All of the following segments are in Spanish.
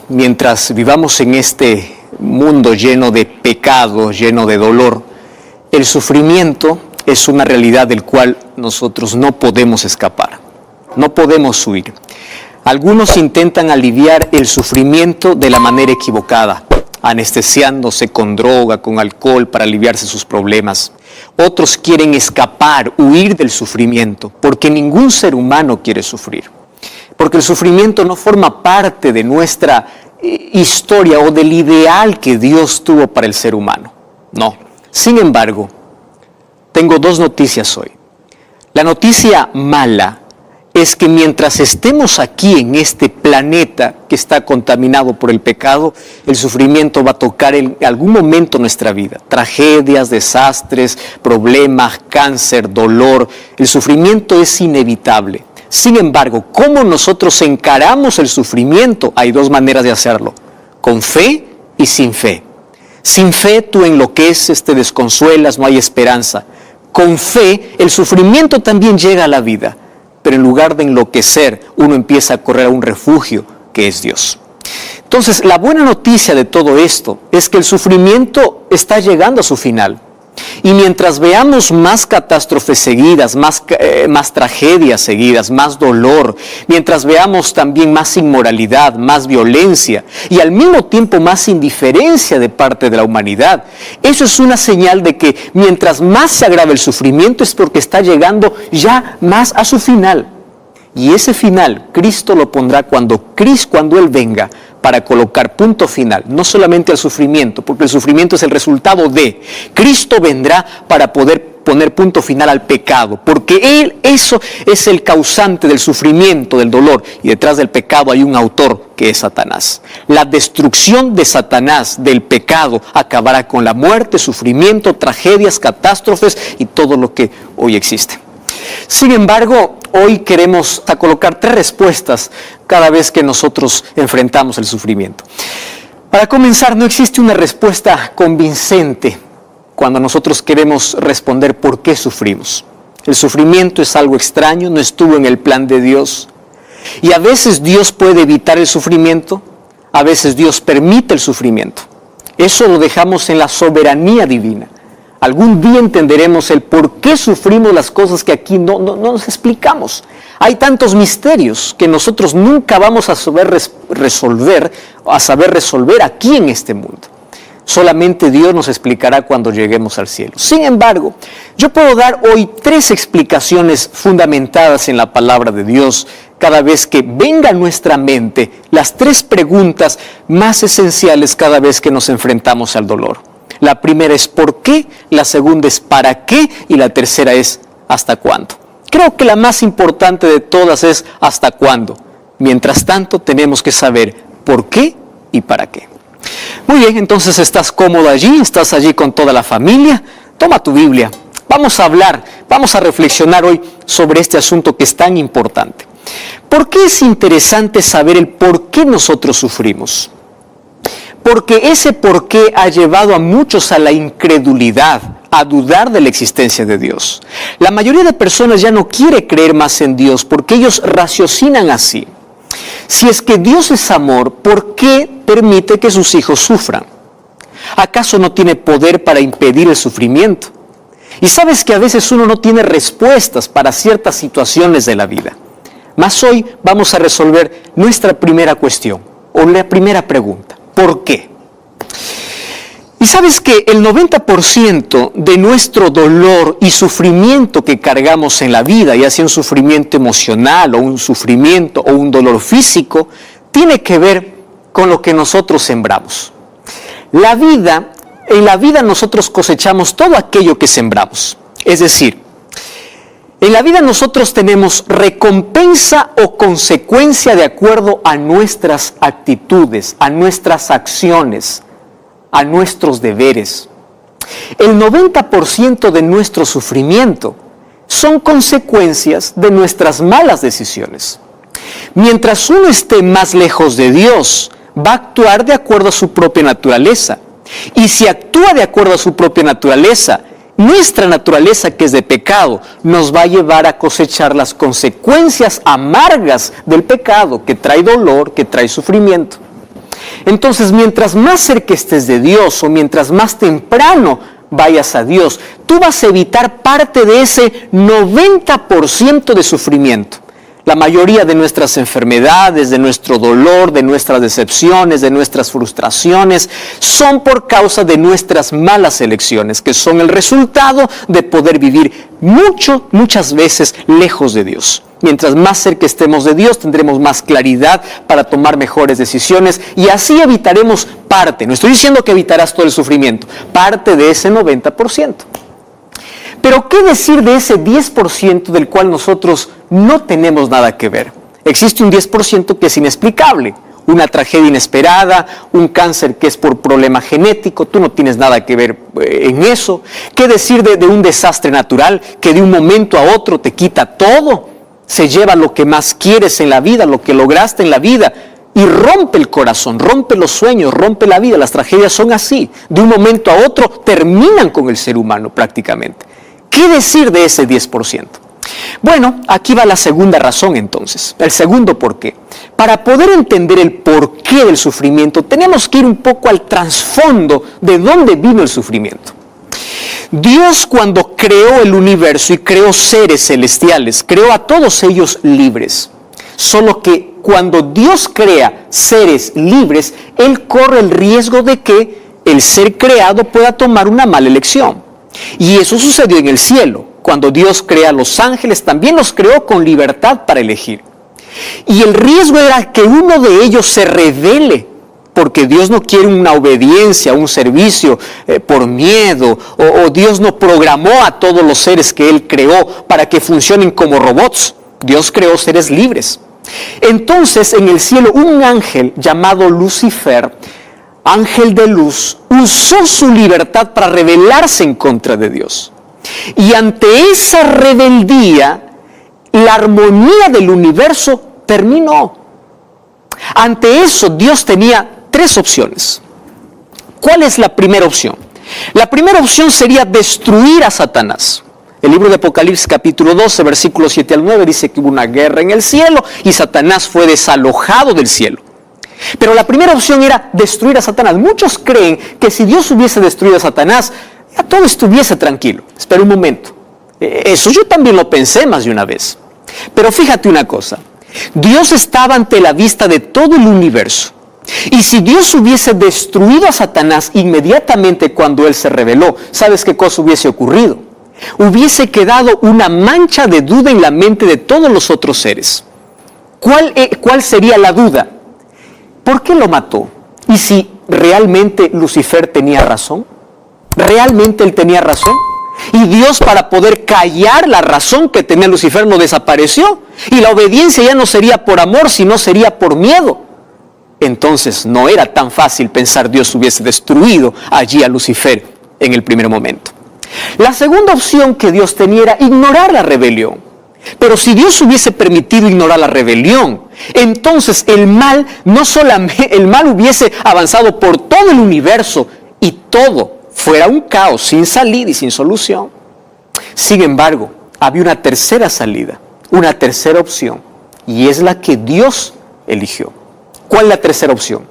mientras vivamos en este mundo lleno de pecado, lleno de dolor, el sufrimiento es una realidad del cual nosotros no podemos escapar, no podemos huir. Algunos intentan aliviar el sufrimiento de la manera equivocada, anestesiándose con droga, con alcohol para aliviarse sus problemas. Otros quieren escapar, huir del sufrimiento, porque ningún ser humano quiere sufrir. Porque el sufrimiento no forma parte de nuestra historia o del ideal que Dios tuvo para el ser humano. No. Sin embargo, tengo dos noticias hoy. La noticia mala es que mientras estemos aquí en este planeta que está contaminado por el pecado, el sufrimiento va a tocar en algún momento nuestra vida. Tragedias, desastres, problemas, cáncer, dolor. El sufrimiento es inevitable. Sin embargo, ¿cómo nosotros encaramos el sufrimiento? Hay dos maneras de hacerlo: con fe y sin fe. Sin fe tú enloqueces, te desconsuelas, no hay esperanza. Con fe el sufrimiento también llega a la vida, pero en lugar de enloquecer, uno empieza a correr a un refugio que es Dios. Entonces, la buena noticia de todo esto es que el sufrimiento está llegando a su final. Y mientras veamos más catástrofes seguidas, más tragedias seguidas, más dolor, mientras veamos también más inmoralidad, más violencia y al mismo tiempo más indiferencia de parte de la humanidad, eso es una señal de que mientras más se agrava el sufrimiento es porque está llegando ya más a su final. Y ese final Cristo lo pondrá cuando Él venga para colocar punto final, no solamente al sufrimiento, porque el sufrimiento es el resultado de. Cristo vendrá para poder poner punto final al pecado, porque eso es el causante del sufrimiento, del dolor, y detrás del pecado hay un autor que es Satanás. La destrucción de Satanás, del pecado, acabará con la muerte, sufrimiento, tragedias, catástrofes y todo lo que hoy existe. Sin embargo, hoy queremos colocar tres respuestas cada vez que nosotros enfrentamos el sufrimiento. Para comenzar, no existe una respuesta convincente cuando nosotros queremos responder por qué sufrimos. El sufrimiento es algo extraño, no estuvo en el plan de Dios. Y a veces Dios puede evitar el sufrimiento, a veces Dios permite el sufrimiento. Eso lo dejamos en la soberanía divina. Algún día entenderemos el por qué sufrimos las cosas que aquí no nos explicamos. Hay tantos misterios que nosotros nunca vamos a saber resolver aquí en este mundo. Solamente Dios nos explicará cuando lleguemos al cielo. Sin embargo, yo puedo dar hoy tres explicaciones fundamentadas en la palabra de Dios cada vez que venga a nuestra mente las tres preguntas más esenciales cada vez que nos enfrentamos al dolor. La primera es ¿por qué?, la segunda es ¿para qué?, y la tercera es ¿hasta cuándo? Creo que la más importante de todas es ¿hasta cuándo? Mientras tanto, tenemos que saber ¿por qué y para qué? Muy bien, entonces estás cómodo allí, estás allí con toda la familia. Toma tu Biblia. Vamos a reflexionar hoy sobre este asunto que es tan importante. ¿Por qué es interesante saber el por qué nosotros sufrimos? Porque ese por qué ha llevado a muchos a la incredulidad, a dudar de la existencia de Dios. La mayoría de personas ya no quiere creer más en Dios porque ellos raciocinan así. Si es que Dios es amor, ¿por qué permite que sus hijos sufran? ¿Acaso no tiene poder para impedir el sufrimiento? Y sabes que a veces uno no tiene respuestas para ciertas situaciones de la vida. Mas hoy vamos a resolver nuestra primera cuestión, o la primera pregunta. ¿Por qué? Y sabes que el 90% de nuestro dolor y sufrimiento que cargamos en la vida, ya sea un sufrimiento emocional o un sufrimiento o un dolor físico, tiene que ver con lo que nosotros sembramos. En la vida nosotros cosechamos todo aquello que sembramos. Es decir, en la vida nosotros tenemos recompensa o consecuencia de acuerdo a nuestras actitudes, a nuestras acciones, a nuestros deberes. El 90% de nuestro sufrimiento son consecuencias de nuestras malas decisiones. Mientras uno esté más lejos de Dios, va a actuar de acuerdo a su propia naturaleza. Y si actúa de acuerdo a su propia naturaleza, nuestra naturaleza, que es de pecado, nos va a llevar a cosechar las consecuencias amargas del pecado, que trae dolor, que trae sufrimiento. Entonces, mientras más cerca estés de Dios o mientras más temprano vayas a Dios, tú vas a evitar parte de ese 90% de sufrimiento. La mayoría de nuestras enfermedades, de nuestro dolor, de nuestras decepciones, de nuestras frustraciones, son por causa de nuestras malas elecciones, que son el resultado de poder vivir muchas veces lejos de Dios. Mientras más cerca estemos de Dios, tendremos más claridad para tomar mejores decisiones y así evitaremos parte, no estoy diciendo que evitarás todo el sufrimiento, parte de ese 90%. Pero ¿qué decir de ese 10% del cual nosotros no tenemos nada que ver? Existe un 10% que es inexplicable, una tragedia inesperada, un cáncer que es por problema genético, tú no tienes nada que ver en eso. ¿Qué decir de un desastre natural que de un momento a otro te quita todo? Se lleva lo que más quieres en la vida, lo que lograste en la vida y rompe el corazón, rompe los sueños, rompe la vida. Las tragedias son así, de un momento a otro terminan con el ser humano prácticamente. ¿Qué decir de ese 10%? Bueno, aquí va la segunda razón entonces, el segundo por qué. Para poder entender el porqué del sufrimiento, tenemos que ir un poco al trasfondo de dónde vino el sufrimiento. Dios, cuando creó el universo y creó seres celestiales, creó a todos ellos libres. Solo que cuando Dios crea seres libres, Él corre el riesgo de que el ser creado pueda tomar una mala elección. Y eso sucedió en el cielo. Cuando Dios crea a los ángeles, también los creó con libertad para elegir. Y el riesgo era que uno de ellos se rebele, porque Dios no quiere una obediencia, un servicio por miedo, o Dios no programó a todos los seres que Él creó para que funcionen como robots. Dios creó seres libres. Entonces, en el cielo, un ángel llamado Lucifer, ángel de luz, usó su libertad para rebelarse en contra de Dios. Y ante esa rebeldía, la armonía del universo terminó. Ante eso, Dios tenía tres opciones. ¿Cuál es la primera opción? La primera opción sería destruir a Satanás. El libro de Apocalipsis capítulo 12, versículos 7 al 9, dice que hubo una guerra en el cielo y Satanás fue desalojado del cielo. Pero la primera opción era destruir a Satanás. Muchos creen que si Dios hubiese destruido a Satanás, ya todo estuviese tranquilo. Espera un momento. Eso yo también lo pensé más de una vez. Pero fíjate una cosa. Dios estaba ante la vista de todo el universo. Y si Dios hubiese destruido a Satanás inmediatamente cuando él se rebeló, ¿sabes qué cosa hubiese ocurrido? Hubiese quedado una mancha de duda en la mente de todos los otros seres. ¿Cuál sería la duda? ¿Por qué lo mató? ¿Y si realmente Lucifer tenía razón? ¿Realmente él tenía razón? Y Dios, para poder callar la razón que tenía Lucifer, lo desapareció. Y la obediencia ya no sería por amor, sino sería por miedo. Entonces no era tan fácil pensar Dios hubiese destruido allí a Lucifer en el primer momento. La segunda opción que Dios tenía era ignorar la rebelión. Pero si Dios hubiese permitido ignorar la rebelión, entonces el mal hubiese avanzado por todo el universo y todo fuera un caos sin salida y sin solución. Sin embargo, había una tercera salida, una tercera opción, y es la que Dios eligió. ¿Cuál es la tercera opción?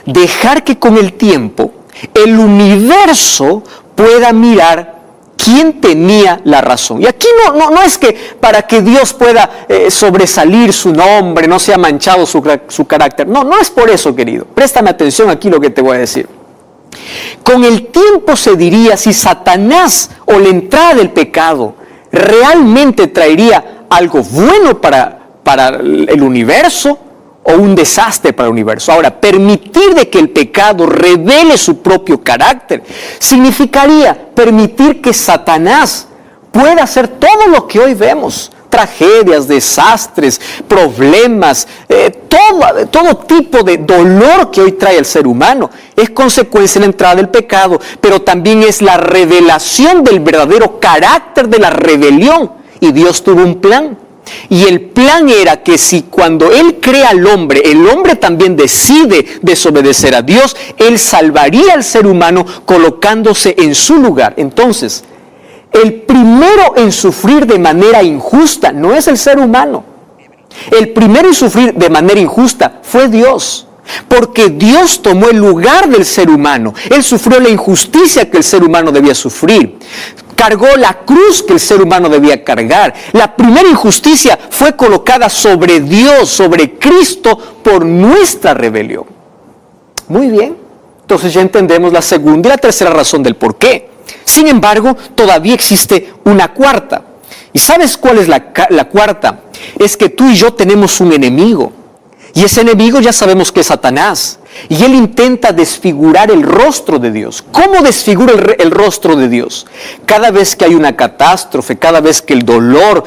Dejar que con el tiempo el universo pueda mirar quién tenía la razón. Y aquí no es que para que Dios pueda sobresalir su nombre, no sea manchado su carácter. No es por eso, querido. Préstame atención aquí lo que te voy a decir. Con el tiempo se diría si Satanás o la entrada del pecado realmente traería algo bueno para el universo o un desastre para el universo. Ahora, permitir de que el pecado revele su propio carácter significaría permitir que Satanás pueda hacer todo lo que hoy vemos. Tragedias, desastres, problemas, todo tipo de dolor que hoy trae el ser humano es consecuencia de la entrada del pecado, pero también es la revelación del verdadero carácter de la rebelión. Y Dios tuvo un plan. Y el plan era que si cuando Él crea al hombre, el hombre también decide desobedecer a Dios, Él salvaría al ser humano colocándose en su lugar. Entonces, el primero en sufrir de manera injusta no es el ser humano. El primero en sufrir de manera injusta fue Dios. Porque Dios tomó el lugar del ser humano. Él sufrió la injusticia que el ser humano debía sufrir. Cargó la cruz que el ser humano debía cargar. La primera injusticia fue colocada sobre Dios, sobre Cristo, por nuestra rebelión. Muy bien. Entonces ya entendemos la segunda y la tercera razón del por qué. Sin embargo, todavía existe una cuarta. ¿Y sabes cuál es la cuarta? Es que tú y yo tenemos un enemigo. Y ese enemigo ya sabemos que es Satanás. Y él intenta desfigurar el rostro de Dios. ¿Cómo desfigura el rostro de Dios? Cada vez que hay una catástrofe, cada vez que el dolor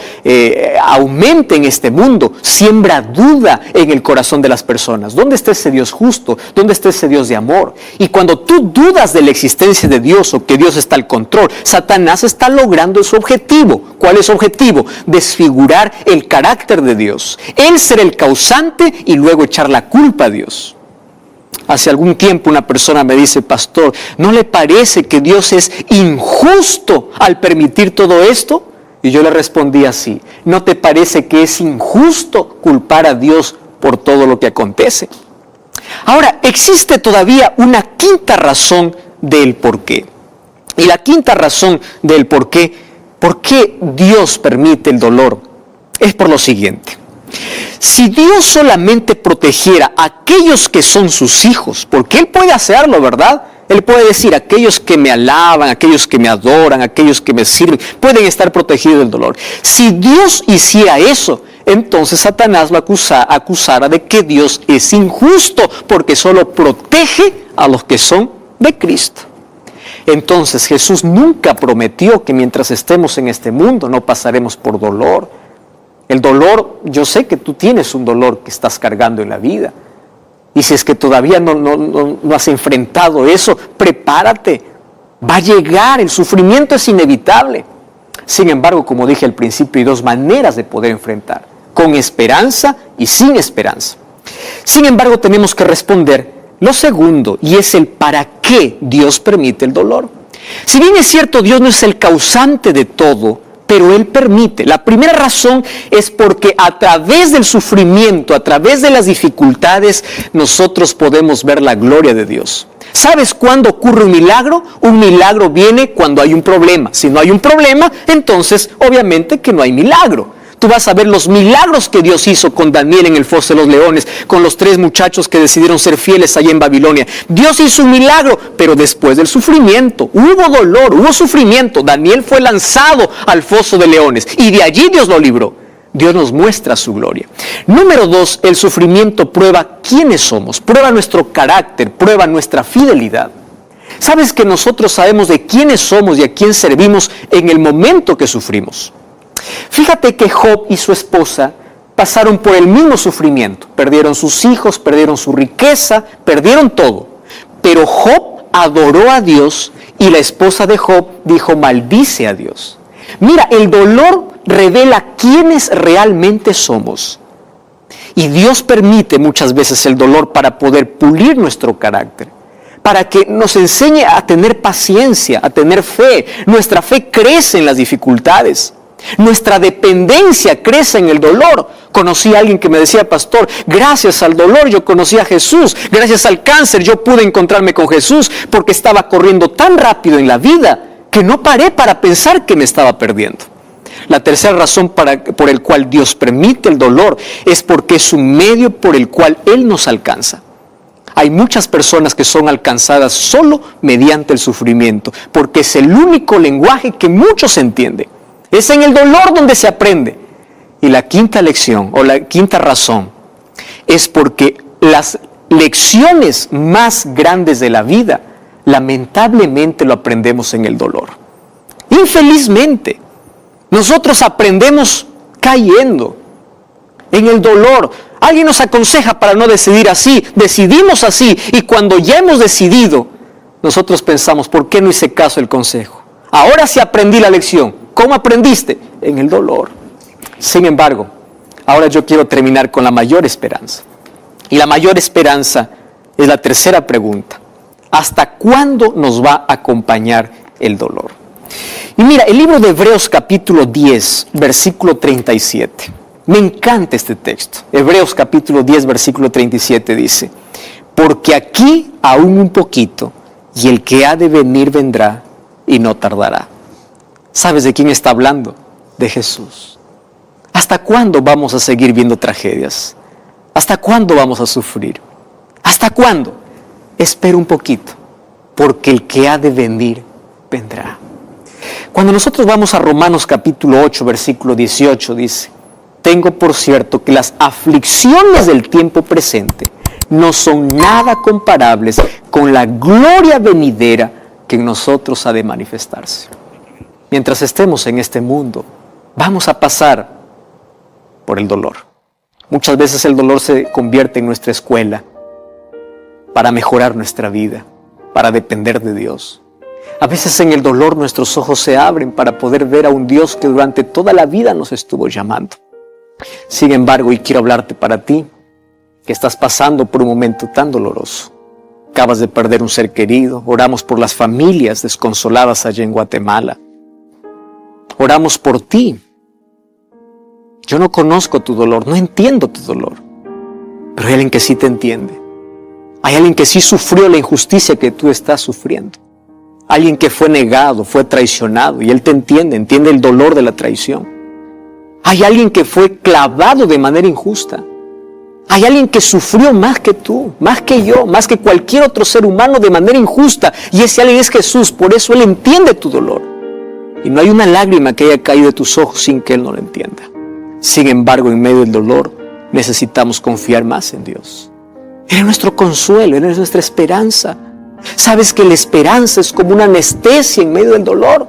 aumenta en este mundo, siembra duda en el corazón de las personas. ¿Dónde está ese Dios justo? ¿Dónde está ese Dios de amor? Y cuando tú dudas de la existencia de Dios o que Dios está al control, Satanás está logrando su objetivo. ¿Cuál es su objetivo? Desfigurar el carácter de Dios. Él ser el causante y luego echar la culpa a Dios. Hace algún tiempo una persona me dice, pastor, ¿no le parece que Dios es injusto al permitir todo esto? Y yo le respondí así, ¿no te parece que es injusto culpar a Dios por todo lo que acontece? Ahora, existe todavía una quinta razón del por qué. Y la quinta razón del por qué Dios permite el dolor, es por lo siguiente. Si Dios solamente protegiera a aquellos que son sus hijos, porque Él puede hacerlo, ¿verdad? Él puede decir, aquellos que me alaban, aquellos que me adoran, aquellos que me sirven, pueden estar protegidos del dolor. Si Dios hiciera eso, entonces Satanás lo acusara de que Dios es injusto, porque solo protege a los que son de Cristo. Entonces Jesús nunca prometió que mientras estemos en este mundo no pasaremos por dolor. El dolor, yo sé que tú tienes un dolor que estás cargando en la vida. Y si es que todavía no has enfrentado eso, prepárate. Va a llegar, el sufrimiento es inevitable. Sin embargo, como dije al principio, hay dos maneras de poder enfrentar. Con esperanza y sin esperanza. Sin embargo, tenemos que responder lo segundo, y es el para qué Dios permite el dolor. Si bien es cierto, Dios no es el causante de todo, pero Él permite. La primera razón es porque a través del sufrimiento, a través de las dificultades, nosotros podemos ver la gloria de Dios. ¿Sabes cuándo ocurre un milagro? Un milagro viene cuando hay un problema. Si no hay un problema, entonces obviamente que no hay milagro. Tú vas a ver los milagros que Dios hizo con Daniel en el foso de los leones, con los 3 muchachos que decidieron ser fieles allá en Babilonia. Dios hizo un milagro, pero después del sufrimiento, hubo dolor, hubo sufrimiento. Daniel fue lanzado al foso de leones y de allí Dios lo libró. Dios nos muestra su gloria. Número 2, el sufrimiento prueba quiénes somos, prueba nuestro carácter, prueba nuestra fidelidad. ¿Sabes que nosotros sabemos de quiénes somos y a quién servimos en el momento que sufrimos? Fíjate que Job y su esposa pasaron por el mismo sufrimiento. Perdieron sus hijos, perdieron su riqueza, perdieron todo. Pero Job adoró a Dios y la esposa de Job dijo, maldice a Dios. Mira, el dolor revela quiénes realmente somos. Y Dios permite muchas veces el dolor para poder pulir nuestro carácter, para que nos enseñe a tener paciencia, a tener fe. Nuestra fe crece en las dificultades. Nuestra dependencia crece en el dolor. Conocí a alguien que me decía, pastor, gracias al dolor yo conocí a Jesús. Gracias al cáncer yo pude encontrarme con Jesús porque estaba corriendo tan rápido en la vida que no paré para pensar que me estaba perdiendo. La tercera razón por el cual Dios permite el dolor es porque es un medio por el cual Él nos alcanza. Hay muchas personas que son alcanzadas solo mediante el sufrimiento, porque es el único lenguaje que muchos entienden. Es en el dolor donde se aprende. Y la quinta lección, o la quinta razón, es porque las lecciones más grandes de la vida, lamentablemente lo aprendemos en el dolor. Infelizmente, nosotros aprendemos cayendo en el dolor. Alguien nos aconseja para no decidir así, decidimos así, y cuando ya hemos decidido, nosotros pensamos, ¿por qué no hice caso del consejo? Ahora sí aprendí la lección. ¿Cómo aprendiste? En el dolor. Sin embargo, ahora yo quiero terminar con la mayor esperanza. Y la mayor esperanza es la tercera pregunta. ¿Hasta cuándo nos va a acompañar el dolor? Y mira, el libro de Hebreos capítulo 10, versículo 37. Me encanta este texto. Hebreos capítulo 10, versículo 37 dice, porque aquí aún un poquito, y el que ha de venir vendrá y no tardará. ¿Sabes de quién está hablando? De Jesús. ¿Hasta cuándo vamos a seguir viendo tragedias? ¿Hasta cuándo vamos a sufrir? ¿Hasta cuándo? Espera un poquito, porque el que ha de venir vendrá. Cuando nosotros vamos a Romanos capítulo 8, versículo 18, dice: tengo por cierto que las aflicciones del tiempo presente no son nada comparables con la gloria venidera que en nosotros ha de manifestarse. Mientras estemos en este mundo, vamos a pasar por el dolor. Muchas veces el dolor se convierte en nuestra escuela para mejorar nuestra vida, para depender de Dios. A veces en el dolor nuestros ojos se abren para poder ver a un Dios que durante toda la vida nos estuvo llamando. Sin embargo, y quiero hablarte para ti, que estás pasando por un momento tan doloroso. Acabas de perder un ser querido. Oramos por las familias desconsoladas allá en Guatemala. Oramos por ti. Yo no conozco tu dolor, no entiendo tu dolor, pero hay alguien que sí te entiende. Hay alguien que sí sufrió la injusticia que tú estás sufriendo. Alguien que fue negado, fue traicionado, y Él te entiende el dolor de la traición. Hay alguien que fue clavado de manera injusta. Hay alguien que sufrió más que tú, más que yo, más que cualquier otro ser humano de manera injusta, y ese alguien es Jesús. Por eso Él entiende tu dolor. Y no hay una lágrima que haya caído de tus ojos sin que Él no lo entienda. Sin embargo, en medio del dolor, necesitamos confiar más en Dios. Él es nuestro consuelo, Él es nuestra esperanza. ¿Sabes que la esperanza es como una anestesia en medio del dolor?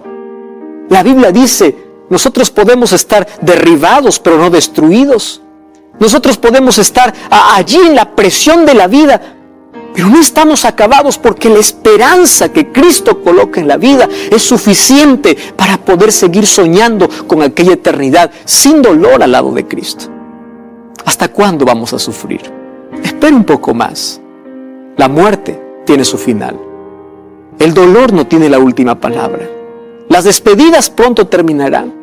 La Biblia dice, nosotros podemos estar derribados, pero no destruidos. Nosotros podemos estar allí en la presión de la vida, pero no estamos acabados, porque la esperanza que Cristo coloca en la vida es suficiente para poder seguir soñando con aquella eternidad sin dolor al lado de Cristo. ¿Hasta cuándo vamos a sufrir? Espera un poco más. La muerte tiene su final. El dolor no tiene la última palabra. Las despedidas pronto terminarán.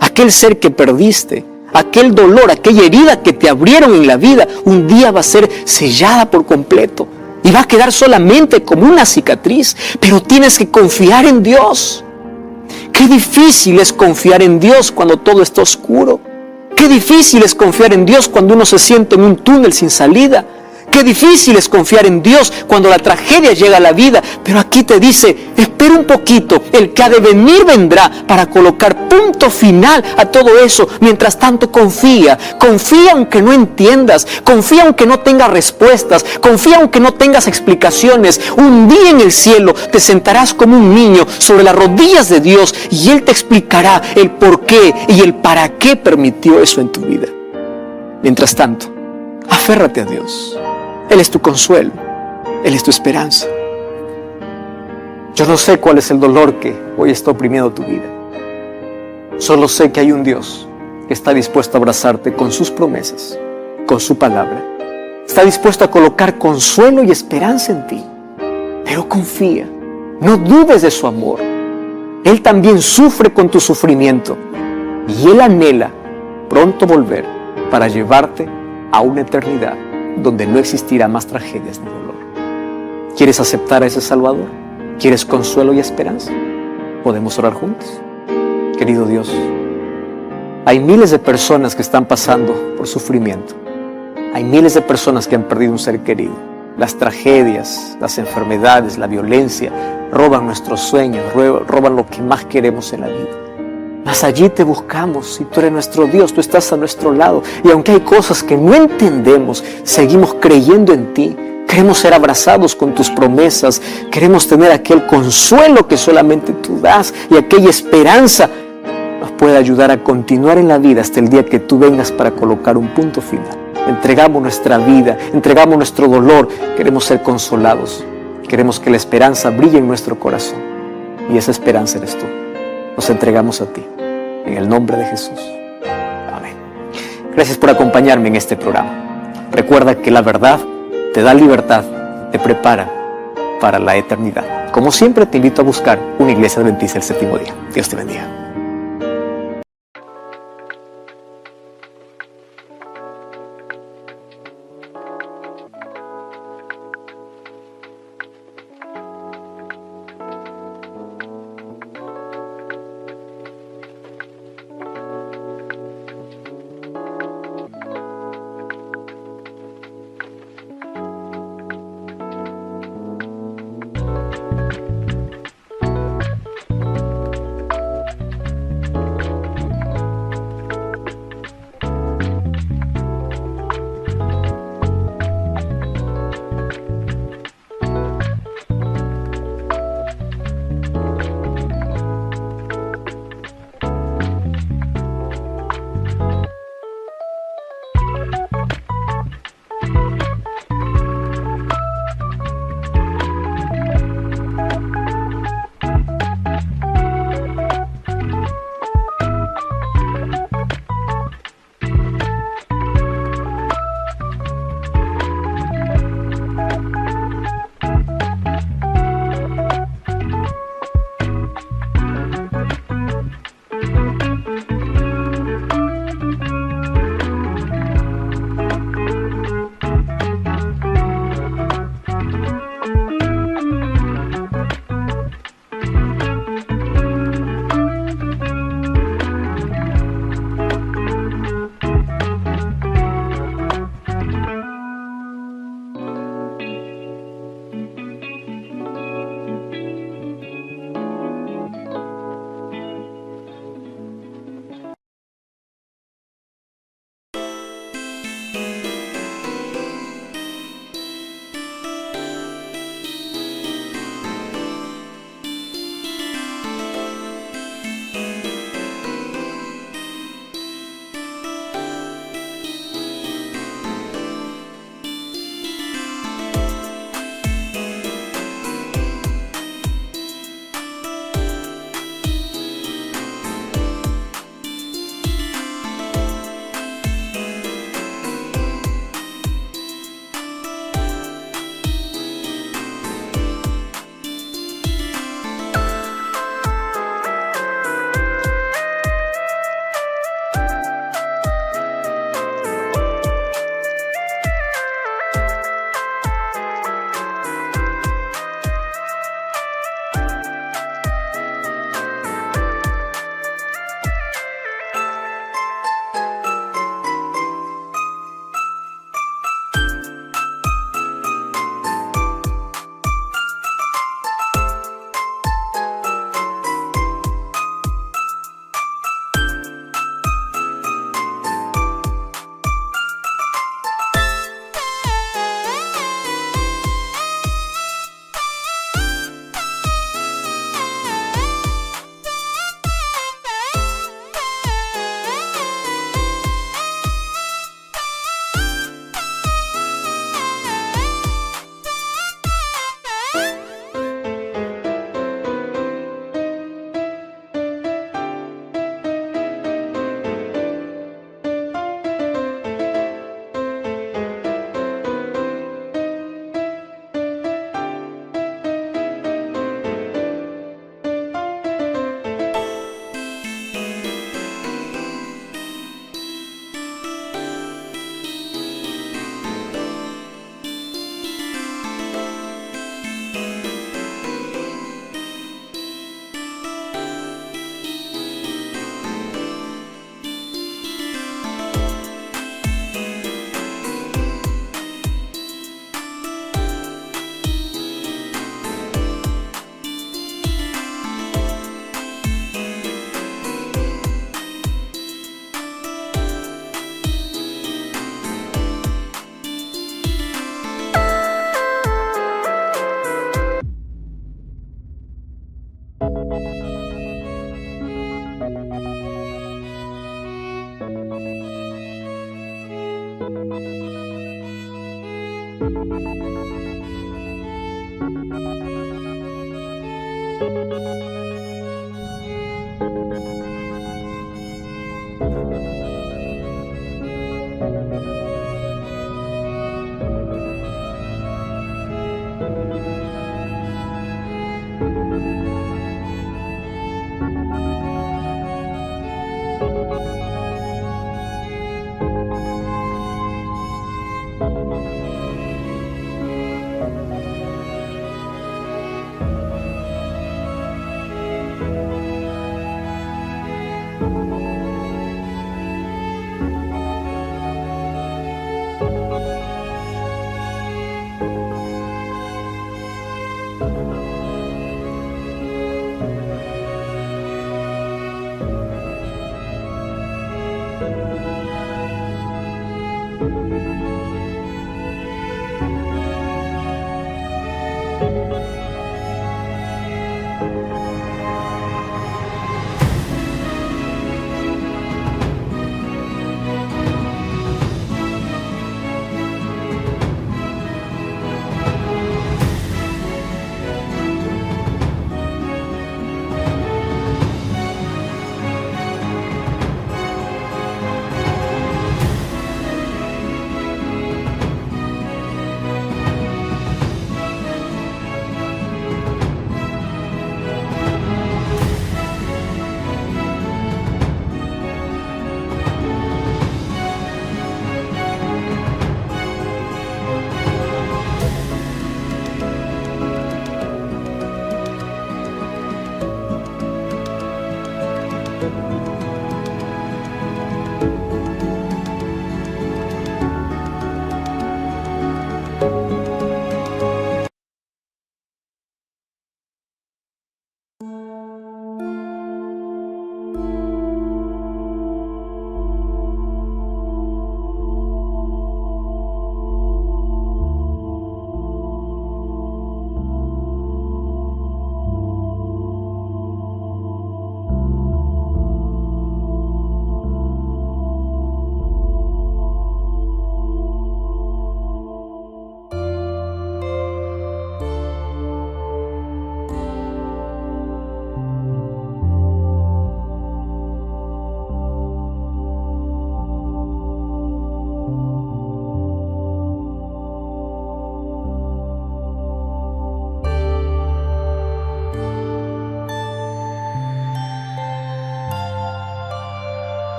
Aquel ser que perdiste, aquel dolor, aquella herida que te abrieron en la vida, un día va a ser sellada por completo y va a quedar solamente como una cicatriz. Pero tienes que confiar en Dios. Qué difícil es confiar en Dios cuando todo está oscuro. Qué difícil es confiar en Dios cuando uno se siente en un túnel sin salida. Qué difícil es confiar en Dios cuando la tragedia llega a la vida. Pero aquí te dice, espera un poquito, el que ha de venir vendrá para colocar punto final a todo eso. Mientras tanto, confía aunque no entiendas, confía aunque no tengas respuestas, confía aunque no tengas explicaciones. Un día en el cielo te sentarás como un niño sobre las rodillas de Dios y Él te explicará el por qué y el para qué permitió eso en tu vida. Mientras tanto, aférrate a Dios. Él es tu consuelo, Él es tu esperanza. Yo no sé cuál es el dolor que hoy está oprimiendo tu vida. Solo sé que hay un Dios que está dispuesto a abrazarte con sus promesas, con su palabra. Está dispuesto a colocar consuelo y esperanza en ti. Pero confía, no dudes de su amor. Él también sufre con tu sufrimiento y Él anhela pronto volver para llevarte a una eternidad donde no existirá más tragedias ni dolor. ¿Quieres aceptar a ese Salvador? ¿Quieres consuelo y esperanza? ¿Podemos orar juntos? Querido Dios, hay miles de personas que están pasando por sufrimiento. Hay miles de personas que han perdido un ser querido. Las tragedias, las enfermedades, la violencia roban nuestros sueños, roban lo que más queremos en la vida. Mas allí te buscamos y tú eres nuestro Dios, tú estás a nuestro lado. Y aunque hay cosas que no entendemos, seguimos creyendo en ti. Queremos ser abrazados con tus promesas. Queremos tener aquel consuelo que solamente tú das y aquella esperanza nos puede ayudar a continuar en la vida hasta el día que tú vengas para colocar un punto final. Entregamos nuestra vida, entregamos nuestro dolor. Queremos ser consolados. Queremos que la esperanza brille en nuestro corazón. Y esa esperanza eres tú. Nos entregamos a ti. En el nombre de Jesús. Amén. Gracias por acompañarme en este programa. Recuerda que la verdad te da libertad, te prepara para la eternidad. Como siempre, te invito a buscar una iglesia adventista el séptimo día. Dios te bendiga.